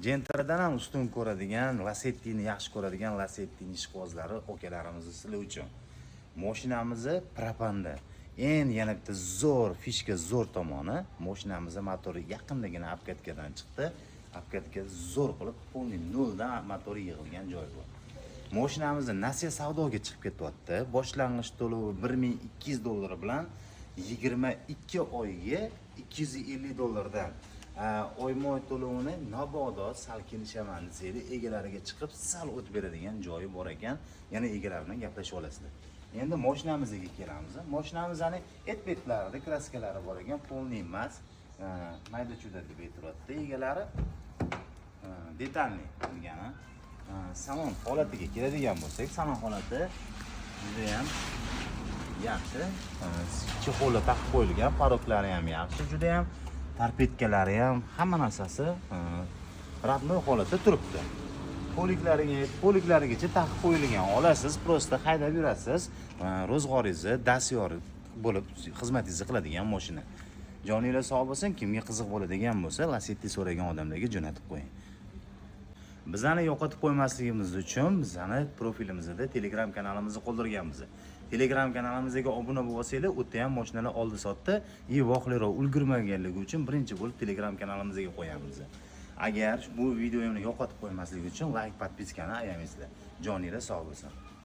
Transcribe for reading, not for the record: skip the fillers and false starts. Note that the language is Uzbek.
Gentradan ham ustun ko'radigan, Lacetti'ni yaxshi ko'radigan Lacetti'ning ishqibozlari okalarimiz sizlar uchun. Mashinamizni propanda. Yana bitta zo'r fishka zo'r tomoni, mashinamiz motori yaqindagina obkatkadan chiqdi. Obkatga zo'r qilib polni noldan motori yig'ilgan joy bor. Mashinamiz Nasiya savdoga chiqib ketyapti. Boshlang'ich to'lovi $1200 bilan 22 oyga $250 oymoy to'lovini mabodo sal kelishaman desaydi egalariga chiqib sal o't beradigan joyi bor ekan. Yana egalar bilan gaplashib olasizlar. Endi mashinamizga kelamiz. Mashinamizning et-betlarida kraskalari bor ekan, polni emas, mayda-chuda deb aytibdi egalari. Detalli degani. Salon holatiga keladigan bo'lsak, salon holati juda ham yaxshi. Chexoli taqib qo'yilgan, paroklari ham yaxshi, juda ham tarpetkalari ham hamma narsasi radnoy holatda turibdi. Poliklarigacha taqib qo'yilgan. Olasiz, prosta haydab yurasiz. Ro'zg'oringizni dastyor bo'lib xizmatingizni qiladigan mashina. Joninglar sog' bo'lsin, kimga qiziq bo'ladigan bo'lsa, Lacetti so'ragan odamlarga jo'natib qo'ying. Bizani yo'qotib qo'ymasligimiz uchun bizani profilimizda Telegram kanalimizni qoldirganmiz. Telegram kanalimizga obuna bo'lsanglar, o'tda ham mashinalar oldi-sotdi, vaqtliroq ulgurmaganligi uchun birinchi bo'lib Telegram kanalimizga qo'yamiz. Agar bu videoni yo'qotib qo'ymaslik uchun like, podpiskani ayamaysizlar. Joninglar sog' bo'lsin.